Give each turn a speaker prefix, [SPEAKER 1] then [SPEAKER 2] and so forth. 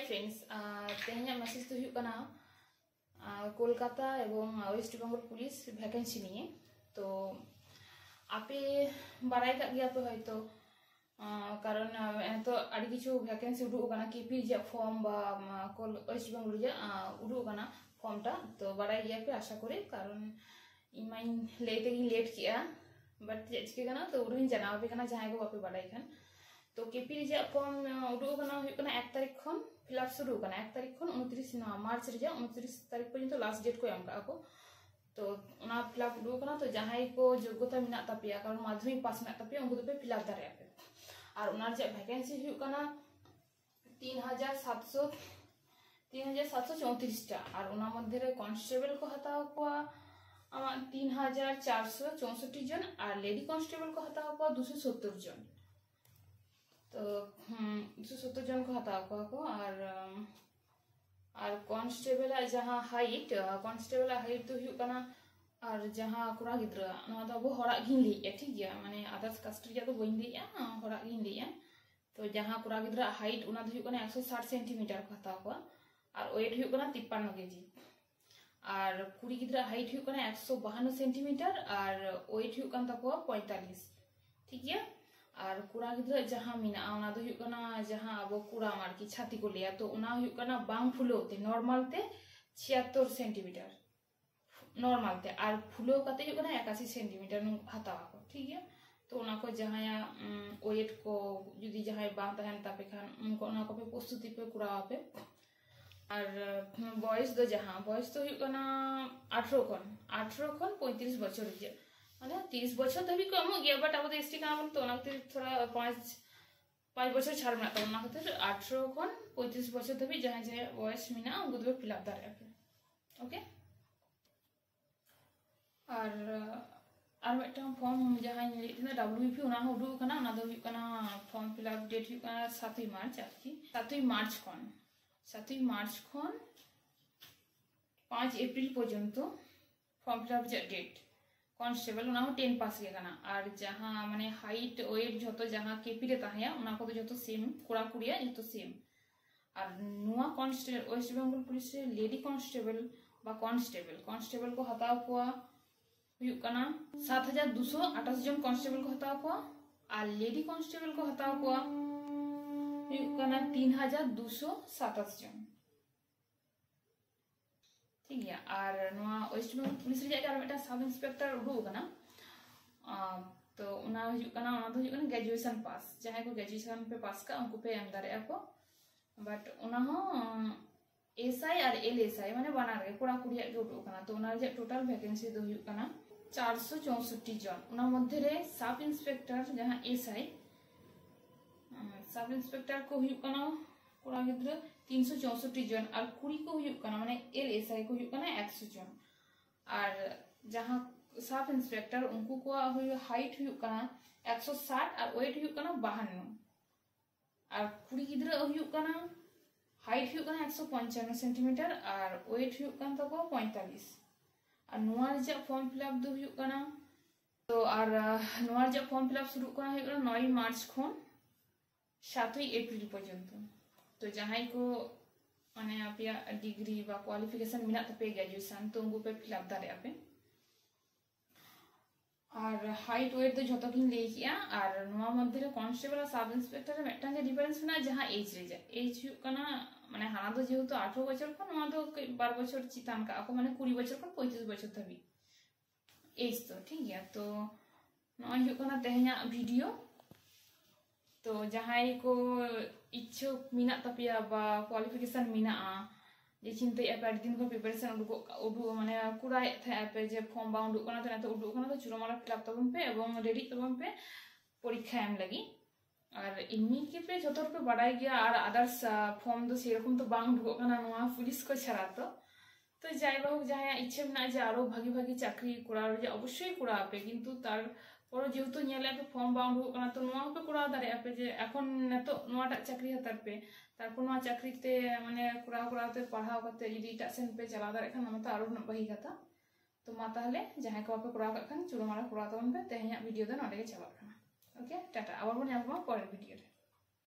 [SPEAKER 1] friends तेहना message तो हुई कना कोलकाता एवं वेस्ट बेंगल पुलिस वैकेंसी निये तो आपे बाराय का गया पे हयतो कारण तो आड़ी किछु वैकेंसी उडुक कना केपी जे फॉर्म बा वेस्ट बेंगल जे उडुक कना फॉर्म टा तो बाराय गया पे आशा करी कारण इमाइन लेते गी लेट किया बट चिके कना तो उडुन जानाव पे कना जहां को बापे बाराय खान तो केपी रिजा फॉर्म उडुक कना हुई कना 1 तारीख खन फिलअप शुरू कना 1 तारीख खन 29 मार्च रिजा 29 तारीख पर्यंत लास्ट डेट को एम का को तो उना फिलअप उडुक कना तो जहां को योग्यता मिना तापिया कारण माध्यमिक पास मिना तापिया उनको पे फिलअप दारे पे और उना जे वैकेंसी हुई कना 3734 टा और उना मध्य रे कांस्टेबल को हताव को 3464 जन और लेडी कांस्टेबल को हताव को 270 जन तो 270 जन को हताव को और कांस्टेबल जहां हाइट कांस्टेबल हाइट तो हुई कना और जहां कुड़ा गिद्रा नवा तो अब हरा गिन लिया ठीक गया माने अदर्स कास्ट रिया तो बइन लिया हरा गिन लिया तो जहां कुड़ा गिद्रा हाइट उना तो हुई कना 160 सेंटीमीटर को हताव को और वेट हुई कना 53 केजी और कुड़ी गिद्रा हाइट हुई कना 152 सेंटीमीटर और वेट हुई कना तको 45 ठीक गया और कुड़ा गिद्रा जहां मिना उना तो हुई कना जहां अब कुड़ा मार की छाती को लिया तो उना हुई कना बांग फुलोते नॉर्मल ते 76 सेंटीमीटर नॉर्मल ते और फुलो कते हुई कना 81 सेंटीमीटर हतावा को ठीक है तो उना को जहां वेट को यदि जहां बांग तहन तापे खान उनको उना को पे प्रस्तुति पे कुड़ा पे और बॉयज दो जहां बॉयज तो हुई कना 18 खन 35 बछर जे माने 30 बछर धबी को एमो गया बट अब एसटी का तो ना थोड़ा 5 बछर छाड़ में तो ना खातिर 18 खन 35 बछर धबी जहां जे बॉयज मिना उनको तो फिलअप दारे पे ओके और मेटा फॉर्म जहां डब्ल्यूपी उना हो उडू कना उना दो हुई कना फॉर्म फिलअप डेट हुई कना 7 मार्च आरकी 7 मार्च खन 5 अप्रैल पर्यंत फॉर्म फिलअप डेट कांस्टेबल उना 10 पास के कना और जहां माने हाइट वेट जतो जहां केपी रे ताहया उना को जतो सेम कुड़ा कुड़िया जतो सेम और नुआ कांस्टेबल वेस्ट बेंगल पुलिस रे लेडी कांस्टेबल बा कांस्टेबल को हताव को हुई कना 7228 जन कांस्टेबल को हताव को और लेडी कांस्टेबल को हताव को हुई कना 3227 जन ठीक है और नुआ वेस्ट बेंगल पुलिस रे जाके मेटा सब इंस्पेक्टर उडू कना तो उना हुई कना उना तो हुई कना ग्रेजुएशन पास जहां को ग्रेजुएशन पे पास का उनको पे एम दारे को बट उना हो एसआई और एलएसआई माने बनार के कुड़ा कुड़िया के उडू कना तो उना जे टोटल वैकेंसी दो हुई कना 464 जन उना मध्य रे सब इंस्पेक्टर जहां एसआई सब इंस्पेक्टर को हुई कना कुड़ा गिद्रा 364 जन और कुड़ी को हुई कना माने एलएसआई को हुई कना 100 जन और जहां सब इंस्पेक्टर उनको को हुई हाइट हुई कना 160 और वेट हुई कना 52 और कुड़ी गिद्रा हुई कना हाइट हुई कना 155 सेंटीमीटर और वेट हुई कना तको 45 और नुआ जे फॉर्म फिलअप दो हुई कना तो और नुआ जे फॉर्म फिलअप शुरू कना हुई कना 9 मार्च खन 7 अप्रैल पर्यंत तो जहां को माने आपया डिग्री बा क्वालिफिकेशन मिना तपे ग्रेजुएशन तो उनको पे फिलअप दारे आपे और हाइट वेट तो जतो किन ले किया और नुआ मध्य रे कांस्टेबल और सब इंस्पेक्टर मेटा के डिफरेंस ना जहां एज रे जा एज कना माने हाना तो जेहु तो 18 बछर को नुआ तो 12 बछर चितान का को माने 20 बछर को 35 बछर तभी एज तो ठीक है तो नुआ हियो कना तेहया वीडियो तो जहां को इच्छुक मिना तपिया बा क्वालिफिकेशन मिना जे चिंता पे दिन को प्रिपरेशन उडू माने कुड़ा थे पे जे फॉर्म बा उडू कना तो उडू कना तो चुरमाला फिलअप तबन पे एवं रेडी तबन पे परीक्षा एम लगी और इन्नी के पे जतो पे बड़ाई गया और अदर्स फॉर्म तो सेरकम तो बांग उडू कना नवा पुलिस को छरा तो जाय बाहु जहां इच्छा मिना जे आरो भागी भागी चाकरी कुड़ा जे अवश्य कुड़ा पे किंतु तार पर जेहेतु नेले पे फॉर्म बा उडू कना तो नवा पे कुड़ा दारे पे जे एखन नतो नवाटा चाकरी हतार पे तारपर नवा चाकरी ते माने कुड़ा पढ़ाव करते यदि एटा सेन पे चला दारे खान नमता आरो बही कथा तो मा ताहले जहां को पे कुड़ा खान चुरमाला कुड़ा तबन पे तेहया वीडियो दो नडे के चला ओके टाटा आबार बन पर वीडियो